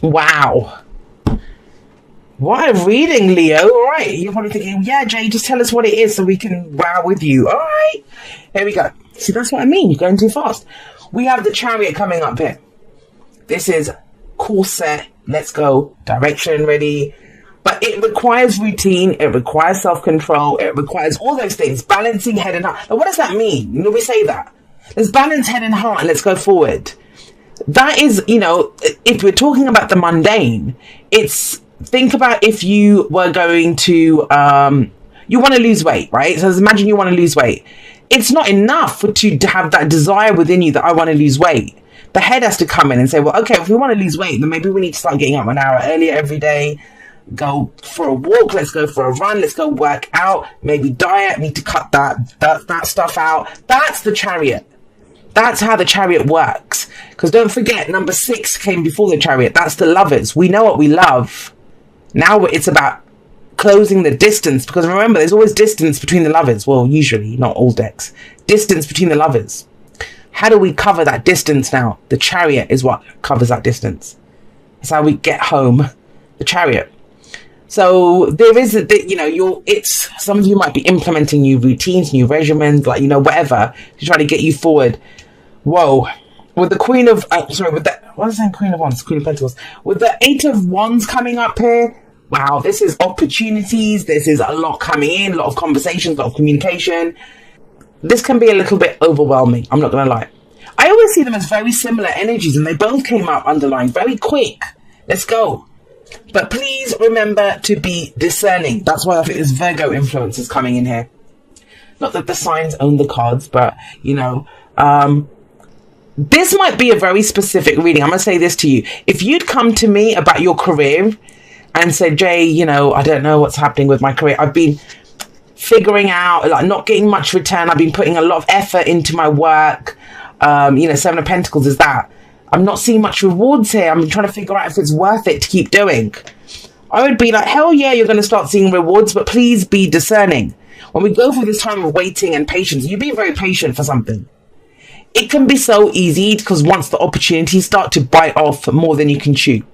Wow. What a reading, Leo. All right. You're probably thinking, yeah, Jay, just tell us what it is so we can wow with you. All right. Here we go. See, that's what I mean. You're going too fast. We have the Chariot coming up here. This is course set. Let's go. Direction ready. But it requires routine. It requires self-control. It requires all those things. Balancing head and heart. Now, what does that mean? You know, we say that. Let's balance head and heart and let's go forward. That is, you know, if we're talking about the mundane, it's, think about if you were going to, you want to lose weight, right? So imagine you want to lose weight. It's not enough to have that desire within you that I want to lose weight. The head has to come in and say, well, okay, if we want to lose weight, then maybe we need to start getting up an hour earlier every day. Go for a walk, let's go for a run, let's go work out, maybe diet, need to cut that stuff out. That's the Chariot. That's how the Chariot works. Because don't forget, number 6 came before the Chariot. That's the lovers. We know what we love. Now it's about closing the distance, because remember, there's always distance between the lovers. Well, usually, not all decks. Distance between the lovers. How do we cover that distance now? The Chariot is what covers that distance. That's how we get home. The Chariot. So there is a, you know, it's, some of you might be implementing new routines, new regimens, like, you know, whatever, to try to get you forward. Whoa. With the Queen of, with the, what was I saying? Queen of Wands, Queen of Pentacles. With the 8 of Wands coming up here, wow, this is opportunities. This is a lot coming in, a lot of conversations, a lot of communication. This can be a little bit overwhelming. I'm not going to lie. I always see them as very similar energies, and they both came up underlying very quick. Let's go. But please remember to be discerning. That's why I think this Virgo influence is coming in here. Not that the signs own the cards, but, you know, this might be a very specific reading. I'm going to say this to you. If you'd come to me about your career and said, Jay, you know, I don't know what's happening with my career. I've been figuring out, like, not getting much return. I've been putting a lot of effort into my work. You know, 7 of Pentacles is that. I'm not seeing much rewards here. I'm trying to figure out if it's worth it to keep doing. I would be like, hell yeah, you're going to start seeing rewards, but please be discerning. When we go through this time of waiting and patience, you be very patient for something. It can be so easy because once the opportunities start to bite off more than you can chew.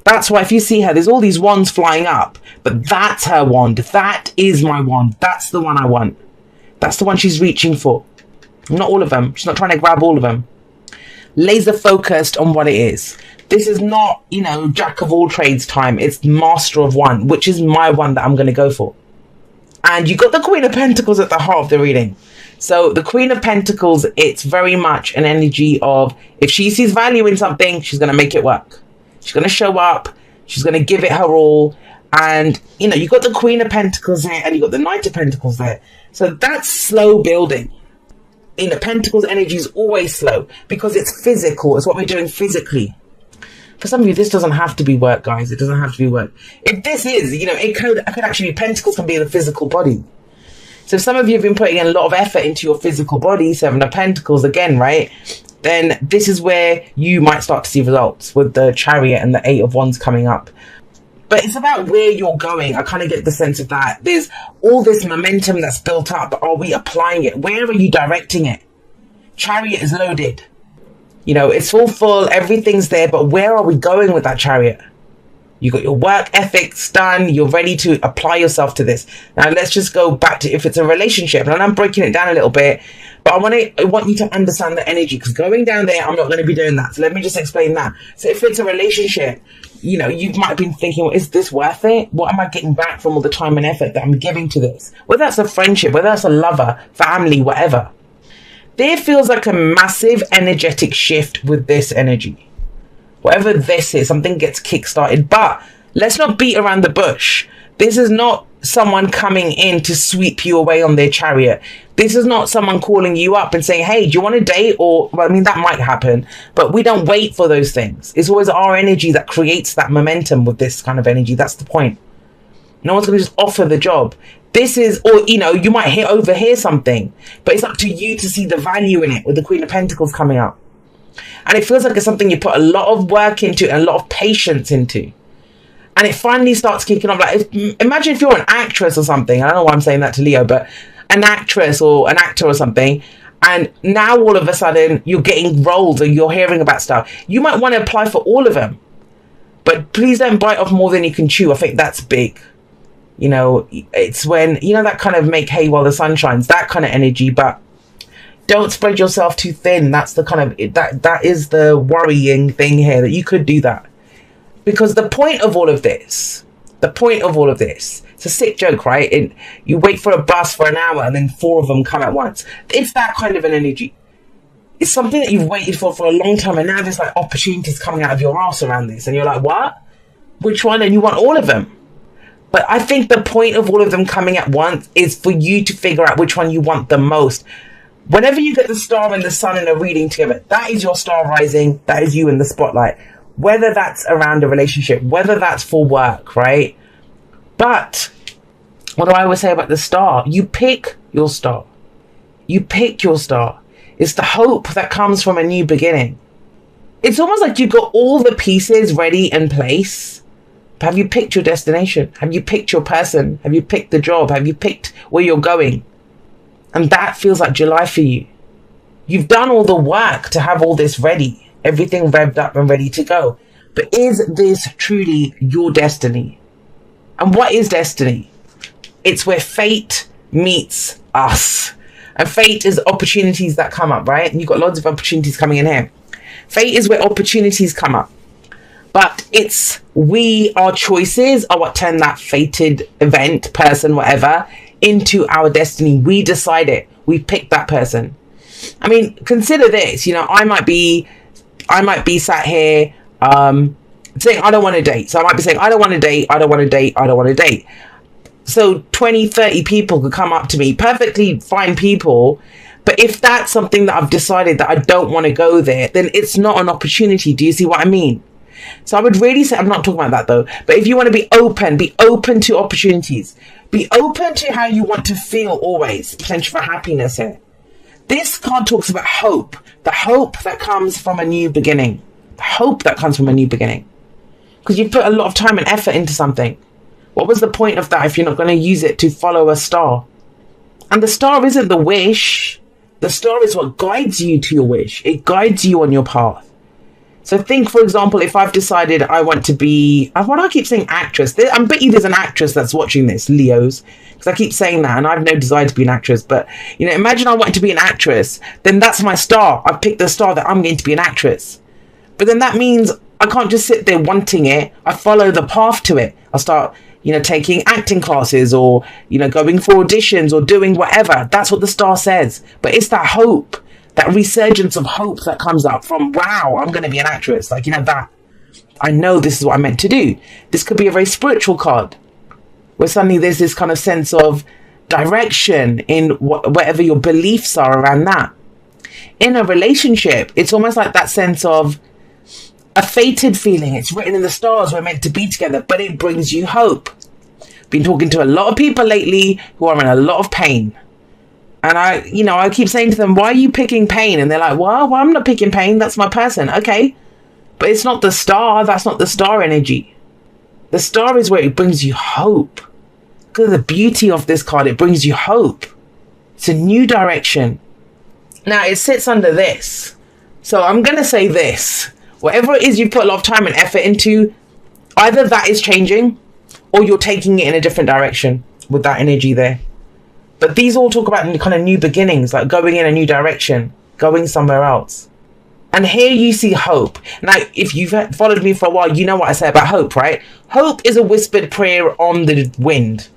That's why if you see her, there's all these wands flying up, but that's her wand. That is my wand. That's the one I want. That's the one she's reaching for. Not all of them. She's not trying to grab all of them. Laser focused on what it is. This is not, you know, jack of all trades time. It's master of one, which is my one that I'm going to go for. And you got the Queen of Pentacles at the heart of the reading. So the Queen of Pentacles, it's very much an energy of, if she sees value in something, she's going to make it work. She's going to show up. She's going to give it her all. And, you know, you got the Queen of Pentacles there and you got the Knight of Pentacles there. So that's slow building. In the Pentacles, energy is always slow because it's physical. It's what we're doing physically. For some of you, this doesn't have to be work, guys. It doesn't have to be work. If this is, you know, it could actually be, Pentacles can be in the physical body. So some of you have been putting in a lot of effort into your physical body, 7 of Pentacles again, right? Then this is where you might start to see results with the Chariot and the 8 of Wands coming up. But it's about where you're going. I kind of get the sense of that. There's all this momentum that's built up, but are we applying it? Where are you directing it? Chariot is loaded. You know, it's all full, everything's there, but where are we going with that Chariot? You got your work ethics done, you're ready to apply yourself to this. Now let's just go back to if it's a relationship, and I'm breaking it down a little bit, but I want you to understand the energy, because going down there, I'm not going to be doing that. So let me just explain that. So if it's a relationship, you know, you might have been thinking, well, is this worth it? What am I getting back from all the time and effort that I'm giving to this? Whether that's a friendship, whether that's a lover, family, whatever. There feels like a massive energetic shift with this energy. Whatever this is, something gets kick-started. But let's not beat around the bush. This is not someone coming in to sweep you away on their Chariot. This is not someone calling you up and saying, hey, do you want to date? Or, well, I mean, that might happen, but we don't wait for those things. It's always our energy that creates that momentum with this kind of energy. That's the point. No one's going to just offer the job. This is, or, you know, you might overhear something, but it's up to you to see the value in it with the Queen of Pentacles coming up. And it feels like it's something you put a lot of work into and a lot of patience into. And it finally starts kicking off. Like, imagine if you're an actress or something. I don't know why I'm saying that to Leo, but an actress or an actor or something. And now all of a sudden you're getting roles or you're hearing about stuff. You might want to apply for all of them. But please don't bite off more than you can chew. I think that's big. You know, it's when, you know, that kind of make hay while the sun shines, that kind of energy. But don't spread yourself too thin. That's the kind of, that is the worrying thing here, that you could do that. Because the point of all of this, it's a sick joke, right? You wait for a bus for an hour and then 4 of them come at once. It's that kind of an energy. It's something that you've waited for a long time, and now there's like opportunities coming out of your ass around this, and you're like, what? Which one? And you want all of them. But I think the point of all of them coming at once is for you to figure out which one you want the most. Whenever you get the star and the sun in a reading together, that is your star rising. That is you in the spotlight. Whether that's around a relationship, whether that's for work, right? But what do I always say about the star? You pick your star. You pick your star. It's the hope that comes from a new beginning. It's almost like you've got all the pieces ready in place. But have you picked your destination? Have you picked your person? Have you picked the job? Have you picked where you're going? And that feels like July for you. You've done all the work to have all this ready. Everything revved up and ready to go. But is this truly your destiny? And what is destiny? It's where fate meets us. And fate is opportunities that come up, right? And you've got lots of opportunities coming in here. Fate is where opportunities come up. But it's our choices are what turn that fated event, person, whatever, into our destiny. We decide it. We pick that person. I mean, consider this. You know, I might be sat here saying, I don't want to date. So I might be saying, I don't want to date, I don't want to date, I don't want to date. So 20, 30 people could come up to me, perfectly fine people. But if that's something that I've decided that I don't want to go there, then it's not an opportunity. Do you see what I mean? So I would really say, I'm not talking about that though, but if you want to be open to opportunities. Be open to how you want to feel always. Potential for happiness here. This card talks about hope. The hope that comes from a new beginning. The hope that comes from a new beginning. Because you've put a lot of time and effort into something. What was the point of that if you're not going to use it to follow a star? And the star isn't the wish. The star is what guides you to your wish. It guides you on your path. So think, for example, if I've decided I want to be, why do I keep saying actress? I bet you there's an actress that's watching this, Leos, because I keep saying that and I have no desire to be an actress. But, you know, imagine I want to be an actress, then that's my star. I've picked the star that I'm going to be an actress. But then that means I can't just sit there wanting it. I follow the path to it. I'll start, you know, taking acting classes or, you know, going for auditions or doing whatever. That's what the star says. But it's that hope. That resurgence of hope that comes up from, wow, I'm going to be an actress. Like, you know, that I know this is what I'm meant to do. This could be a very spiritual card where suddenly there's this kind of sense of direction in whatever your beliefs are around that. In a relationship, it's almost like that sense of a fated feeling. It's written in the stars. We're meant to be together, but it brings you hope. Been talking to a lot of people lately who are in a lot of pain. And I keep saying to them, why are you picking pain? And they're like, well, I'm not picking pain. That's my person. Okay. But it's not the star. That's not the star energy. The star is where it brings you hope. Look at the beauty of this card. It brings you hope. It's a new direction. Now, it sits under this. So I'm going to say this. Whatever it is you put a lot of time and effort into, either that is changing or you're taking it in a different direction with that energy there. But these all talk about kind of new beginnings, like going in a new direction, going somewhere else. And here you see hope. Now, if you've followed me for a while, you know what I say about hope, right? Hope is a whispered prayer on the wind.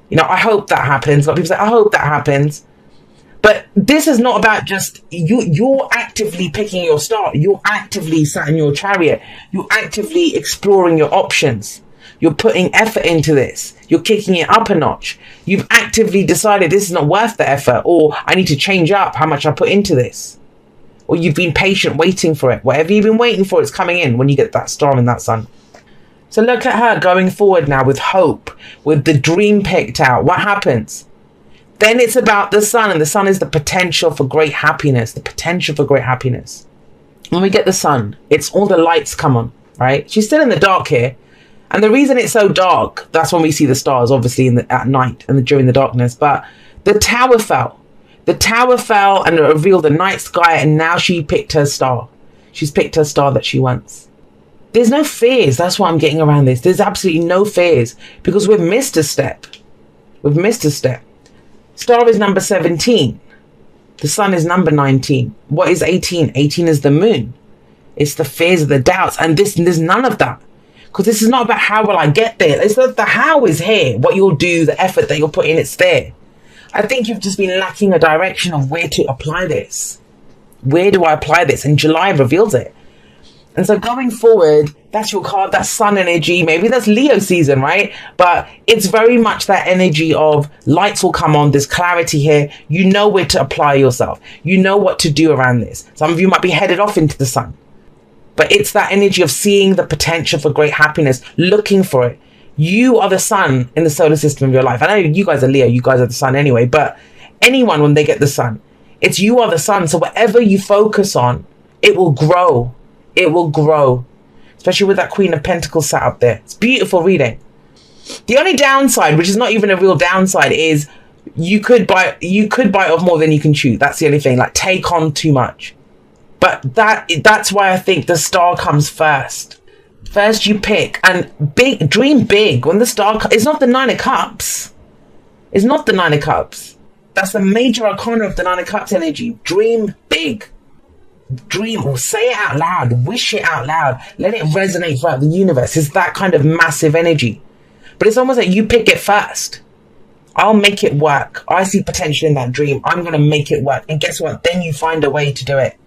You know, I hope that happens. A lot of people say, I hope that happens. But this is not about just you're actively picking your star. You're actively sat in your chariot. You're actively exploring your options. You're putting effort into this. You're kicking it up a notch. You've actively decided this is not worth the effort, or I need to change up how much I put into this. Or you've been patient waiting for it. Whatever you've been waiting for, it's coming in when you get that star and that sun. So look at her going forward now with hope, with the dream picked out. What happens? Then it's about the sun, and the sun is the potential for great happiness, the potential for great happiness. When we get the sun, it's all the lights come on, right? She's still in the dark here. And the reason it's so dark, that's when we see the stars, obviously, at night and during the darkness. But the tower fell. The tower fell and it revealed the night sky, and now she picked her star. She's picked her star that she wants. There's no fears. That's what I'm getting around this. There's absolutely no fears because we've missed a step. We've missed a step. Star is number 17. The sun is number 19. What is 18? 18 is the moon. It's the fears of the doubts. And there's none of that. Because this is not about how will I get there. It's not the how is here. What you'll do, the effort that you'll put in, it's there. I think you've just been lacking a direction of where to apply this. Where do I apply this? And July reveals it. And so going forward, that's your card, that's sun energy. Maybe that's Leo season, right? But it's very much that energy of lights will come on. There's clarity here. You know where to apply yourself. You know what to do around this. Some of you might be headed off into the sun. But it's that energy of seeing the potential for great happiness, looking for it. You are the sun in the solar system of your life. I know you guys are Leo. You guys are the sun anyway. But anyone, when they get the sun, it's you are the sun. So whatever you focus on, it will grow. It will grow, especially with that Queen of Pentacles sat up there. It's beautiful reading. The only downside, which is not even a real downside, is you could bite off more than you can chew. That's the only thing. Like, take on too much. But that's why I think the star comes first. First you pick and dream big. When the star, it's not the Nine of Cups. It's not the Nine of Cups. That's the major arcana of the Nine of Cups energy. Dream big. Dream, or say it out loud, wish it out loud, let it resonate throughout the universe. It's that kind of massive energy. But it's almost like you pick it first. I'll make it work. I see potential in that dream. I'm going to make it work. And guess what? Then you find a way to do it.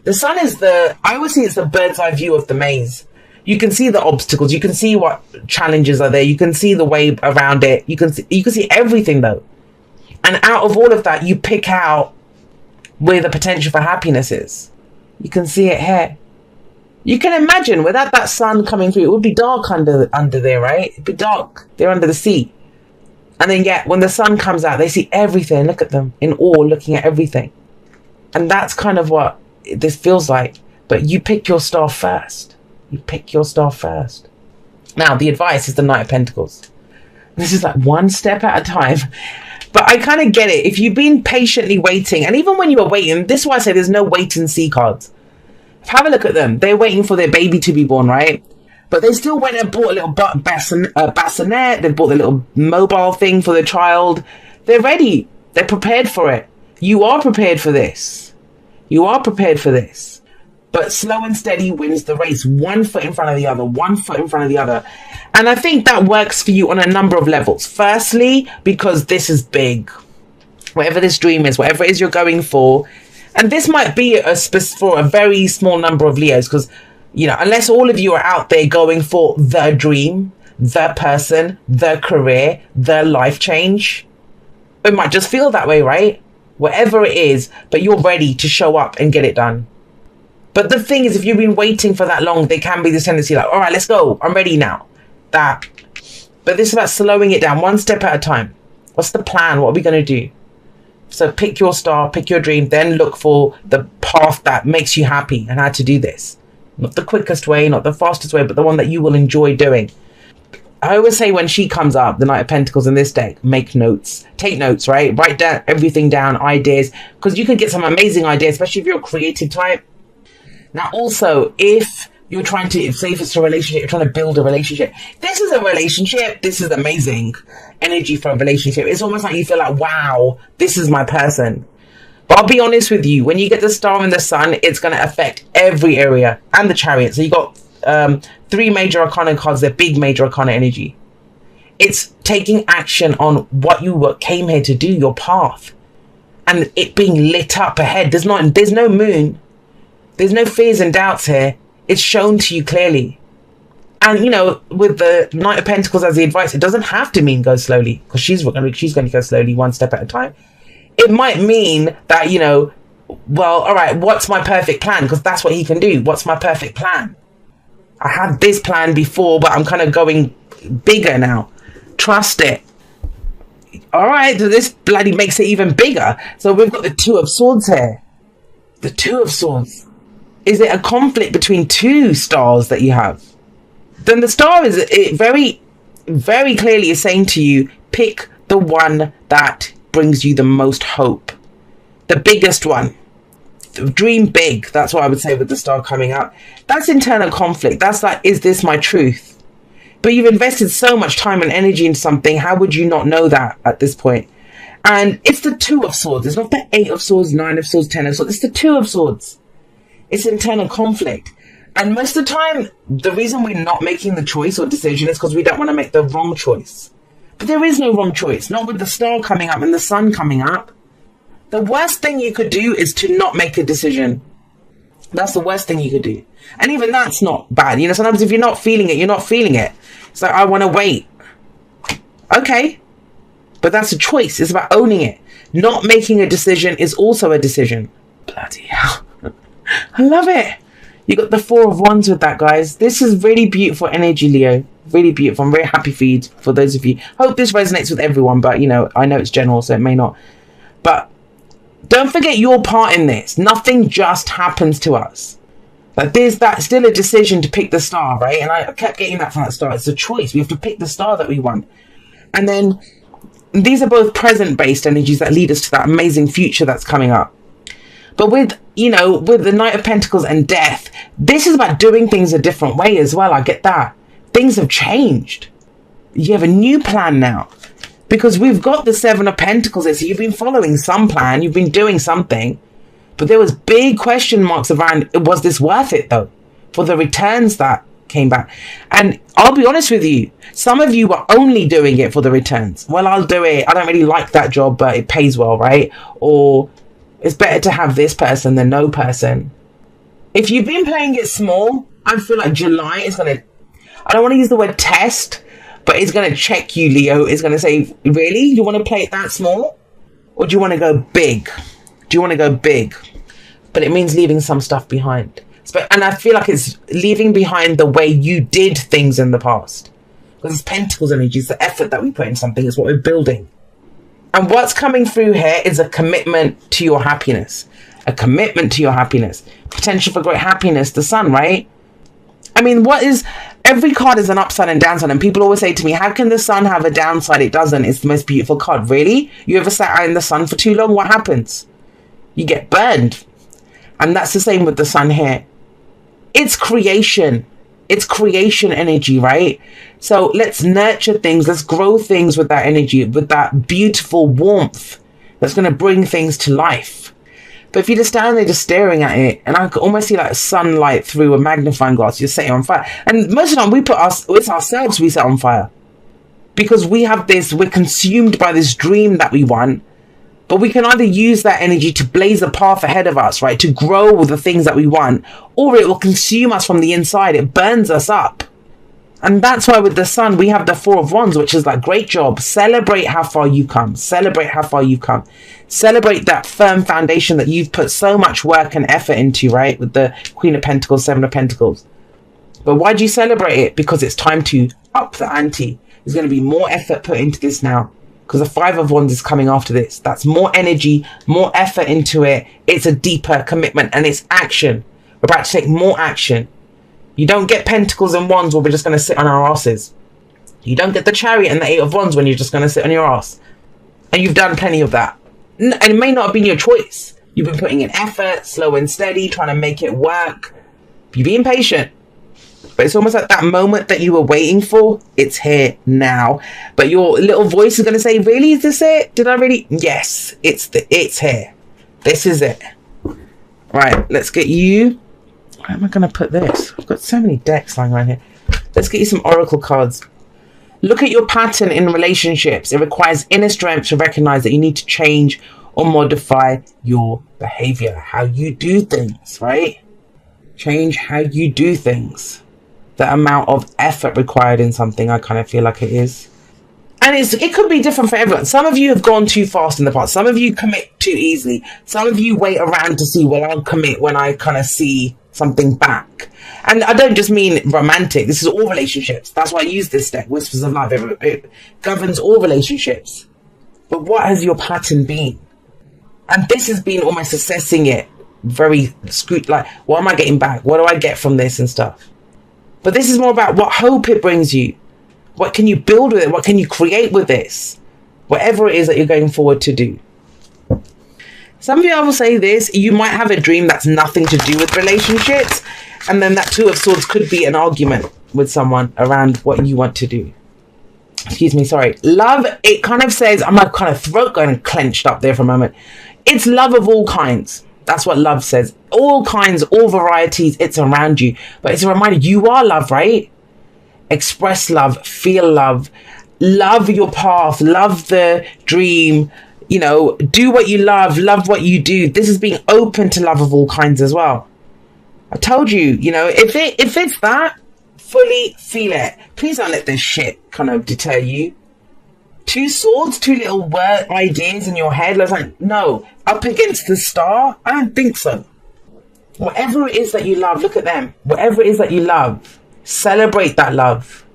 The sun is I always see it's the bird's eye view of the maze. You can see the obstacles. You can see what challenges are there. You can see the way around it. You can see everything though. And out of all of that, you pick out where the potential for happiness is. You can see it here. You can imagine without that sun coming through, it would be dark under there, right? It'd be dark. They're under the sea. And then yet when the sun comes out, they see everything. Look at them in awe, looking at everything. And that's kind of what this feels like. But you pick your star first. You pick your star first. Now, the advice is the Knight of Pentacles. This is like one step at a time. But I kind of get it. If you've been patiently waiting, and even when you were waiting, this is why I say there's no wait and see cards. Have a look at them. They're waiting for their baby to be born, right? But they still went and bought a little bassinet. They bought the little mobile thing for the child. They're ready. They're prepared for it. You are prepared for this. You are prepared for this. But slow and steady wins the race. One foot in front of the other. One foot in front of the other. And I think that works for you on a number of levels. Firstly, because this is big. Whatever this dream is, whatever it is you're going for. And this might be for a very small number of Leos. Because, you know, unless all of you are out there going for the dream, the person, the career, the life change. It might just feel that way, right? Whatever it is, but you're ready to show up and get it done. But the thing is, if you've been waiting for that long, there can be this tendency like, all right, let's go. I'm ready now. But this is about slowing it down one step at a time. What's the plan? What are we going to do? So pick your star, pick your dream, then look for the path that makes you happy and how to do this. Not the quickest way, not the fastest way, but the one that you will enjoy doing. I always say when she comes up, the Knight of Pentacles in this deck, make notes. Take notes, right? Write down everything down, ideas, because you can get some amazing ideas, especially if you're a creative type. Now, also, if you're trying to, say if it's a relationship, you're trying to build a relationship. This is a relationship. This is amazing energy for a relationship. It's almost like you feel like, wow, this is my person. But I'll be honest with you. When you get the star and the sun, it's going to affect every area and the chariot. So you got three major arcana cards. They're big major arcana energy. It's taking action on what you came here to do, your path. And it being lit up ahead. There's no moon. There's no fears and doubts here. It's shown to you clearly. And, you know, with the Knight of Pentacles as the advice, it doesn't have to mean go slowly. Because she's going to go slowly one step at a time. It might mean that, you know, well, all right, what's my perfect plan? Because that's what he can do. What's my perfect plan? I had this plan before, but I'm kind of going bigger now. Trust it. All right, so this bloody makes it even bigger. So we've got the Two of Swords here. The Two of Swords. Is it a conflict between two stars that you have? Then the star is very, very clearly is saying to you, pick the one that brings you the most hope. The biggest one. dream big. That's what I would say with the star coming up. That's internal conflict. That's like, is this my truth? But you've invested so much time and energy into something. How would you not know that at this point? And it's the Two of Swords. It's not the Eight of Swords, Nine of Swords, Ten of Swords. It's the Two of Swords. It's internal conflict. And most of the time, the reason we're not making the choice or decision is because we don't want to make the wrong choice. But there is no wrong choice. Not with the star coming up and the sun coming up. The worst thing you could do is to not make a decision. That's the worst thing you could do. And even that's not bad. You know, sometimes if you're not feeling it, you're not feeling it. It's like, I want to wait. Okay. But that's a choice. It's about owning it. Not making a decision is also a decision. Bloody hell. I love it. You got the Four of Wands with that, guys. This is really beautiful energy, Leo. Really beautiful. I'm very happy for you, for those of you. Hope this resonates with everyone, but, you know, I know it's general, so it may not. But don't forget your part in this. Nothing just happens to us. Like, there's that still a decision to pick the star, right? And I kept getting that from that star. It's a choice. We have to pick the star that we want. And then these are both present-based energies that lead us to that amazing future that's coming up. But with, you know, with the Knight of Pentacles and Death, this is about doing things a different way as well. I get that. Things have changed. You have a new plan now. Because we've got the Seven of Pentacles here. So you've been following some plan. You've been doing something. But there was big question marks around, was this worth it, though? For the returns that came back. And I'll be honest with you. Some of you were only doing it for the returns. Well, I'll do it. I don't really like that job, but it pays well, right? Or it's better to have this person than no person. If you've been playing it small, I feel like July is going to, I don't want to use the word test, but it's going to check you, Leo. It's going to say, really? You want to play it that small? Or do you want to go big? Do you want to go big? But it means leaving some stuff behind. And I feel like it's leaving behind the way you did things in the past. Because it's Pentacles energy. It's the effort that we put in something. It's what we're building. And what's coming through here is a commitment to your happiness. A commitment to your happiness. Potential for great happiness. The sun, right? I mean, every card is an upside and downside. And people always say to me, how can the sun have a downside? It doesn't. It's the most beautiful card. Really? You ever sat out in the sun for too long? What happens? You get burned. And that's the same with the sun here. It's creation. It's creation energy, right? So let's nurture things. Let's grow things with that energy, with that beautiful warmth that's going to bring things to life. But if you just stand there just staring at it, and I can almost see like sunlight through a magnifying glass, you're setting on fire. And most of the time it's ourselves we set on fire. Because we're consumed by this dream that we want. But we can either use that energy to blaze a path ahead of us, right? To grow with the things that we want. Or it will consume us from the inside. It burns us up. And that's why with the sun, we have the Four of Wands, which is like, great job. Celebrate how far you come. Celebrate how far you've come. Celebrate that firm foundation that you've put so much work and effort into, right? With the Queen of Pentacles, Seven of Pentacles. But why do you celebrate it? Because it's time to up the ante. There's going to be more effort put into this now. Because the Five of Wands is coming after this. That's more energy, more effort into it. It's a deeper commitment and it's action. We're about to take more action. You don't get Pentacles and Wands where we're just going to sit on our asses. You don't get the Chariot and the Eight of Wands when you're just going to sit on your ass. And you've done plenty of that. And it may not have been your choice. You've been putting in effort, slow and steady, trying to make it work. You're being patient. But it's almost like that moment that you were waiting for. It's here now. But your little voice is going to say, really, is this it? Did I really? Yes, it's here. This is it. Right, let's get you. Where am I going to put this? I've got so many decks lying around here. Let's get you some oracle cards. Look at your pattern in relationships. It requires inner strength to recognize that you need to change or modify your behavior. How you do things, right? Change how you do things. The amount of effort required in something, I kind of feel like it is. And it could be different for everyone. Some of you have gone too fast in the past. Some of you commit too easily. Some of you wait around to see, well, I'll commit when I kind of see something back. And I don't just mean romantic. This is all relationships. That's why I use this deck, Whispers of Love. It governs all relationships. But what has your pattern been? And this has been almost assessing it very like, what am I getting back? What do I get from this and stuff? But this is more about what hope it brings you. What can you build with it? What can you create with this? Whatever it is that you're going forward to do. Some of you, I will say this, you might have a dream that's nothing to do with relationships, and then that Two of Swords could be an argument with someone around what you want to do. Excuse me, sorry. Love, it kind of says, I'm like kind of throat going clenched up there for a moment. It's love of all kinds. That's what love says. All kinds, all varieties, it's around you. But it's a reminder, you are love, right? Express love, feel love, love your path, love the dream. You know, do what you love what you do. This is being open to love of all kinds as well. I told you, you know, if it's that, fully feel it. Please don't let this shit kind of deter you. Two swords, two little word ideas in your head. I was like, no, up against the star? I don't think so. Whatever it is that you love, look at them. Whatever it is that you love, celebrate that love.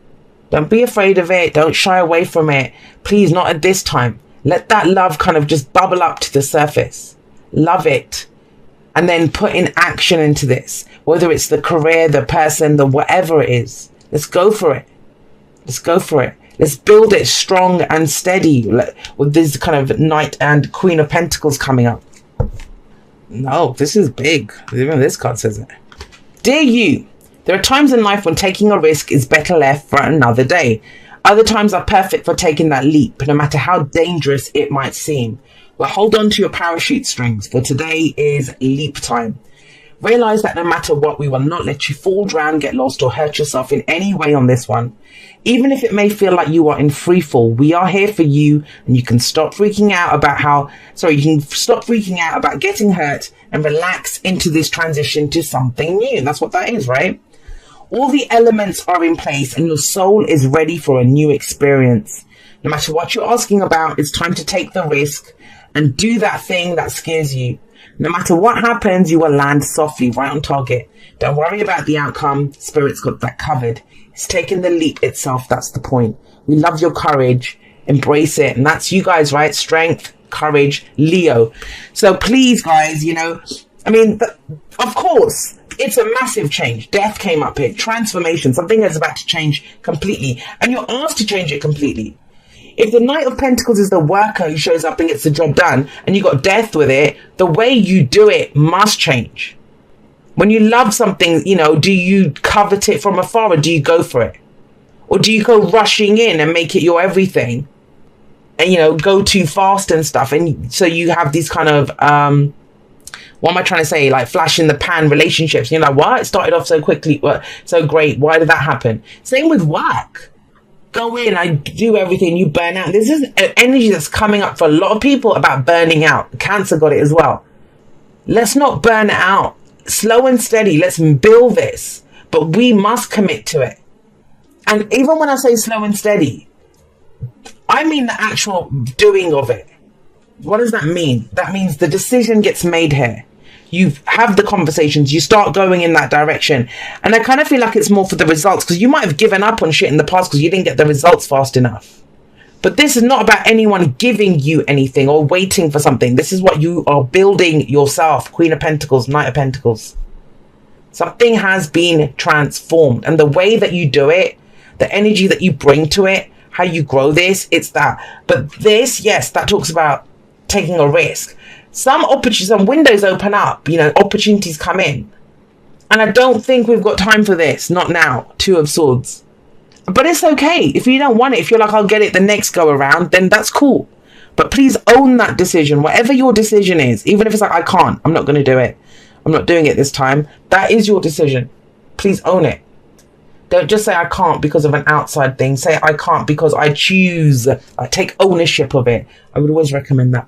Don't be afraid of it. Don't shy away from it. Please, not at this time. Let that love kind of just bubble up to the surface. Love it. And then put in action into this. Whether it's the career, the person, the whatever it is. Let's go for it. Let's go for it. Let's build it strong and steady. With this kind of Knight and Queen of Pentacles coming up. No, this is big. Even this card says it. Dear you, there are times in life when taking a risk is better left for another day. Other times are perfect for taking that leap, no matter how dangerous it might seem. Well, hold on to your parachute strings, for today is leap time. Realize that no matter what, we will not let you fall, drown, get lost, or hurt yourself in any way on this one. Even if it may feel like you are in free fall, we are here for you, and you can stop freaking out about getting hurt and relax into this transition to something new. That's what that is, right? All the elements are in place and your soul is ready for a new experience. No matter what you're asking about, it's time to take the risk and do that thing that scares you. No matter what happens, you will land softly, right on target. Don't worry about the outcome. Spirit's got that covered. It's taking the leap itself. That's the point. We love your courage. Embrace it. And that's you guys, right? Strength, courage, Leo. So please, guys, you know, I mean, of course, it's a massive change. Death came up here. Transformation. Something is about to change completely. And you're asked to change it completely. If the Knight of Pentacles is the worker who shows up and gets the job done, and you got death with it, the way you do it must change. When you love something, you know, do you covet it from afar or do you go for it? Or do you go rushing in and make it your everything? And, you know, go too fast and stuff. And so you have these kind of, what am I trying to say? Like flash in the pan relationships. You're like, what? It started off so quickly. So great. Why did that happen? Same with work. Go in, I do everything, you burn out. This is an energy that's coming up for a lot of people about burning out. Cancer got it as well. Let's not burn out. Slow and steady. Let's build this. But we must commit to it. And even when I say slow and steady, I mean the actual doing of it. What does that mean? That means the decision gets made here. You have the conversations, you start going in that direction. And I kind of feel like it's more for the results, because you might have given up on shit in the past because you didn't get the results fast enough. But this is not about anyone giving you anything or waiting for something. This is what you are building yourself. Queen of Pentacles, Knight of Pentacles. Something has been transformed. And the way that you do it, the energy that you bring to it, how you grow this, it's that. But this, yes, that talks about taking a risk. Some windows open up, you know, opportunities come in. And I don't think we've got time for this. Not now. Two of Swords. But it's okay. If you don't want it, if you're like, I'll get it the next go around, then that's cool. But please own that decision. Whatever your decision is, even if it's like, I can't, I'm not going to do it. I'm not doing it this time. That is your decision. Please own it. Don't just say I can't because of an outside thing. Say I can't because I choose. I take ownership of it. I would always recommend that.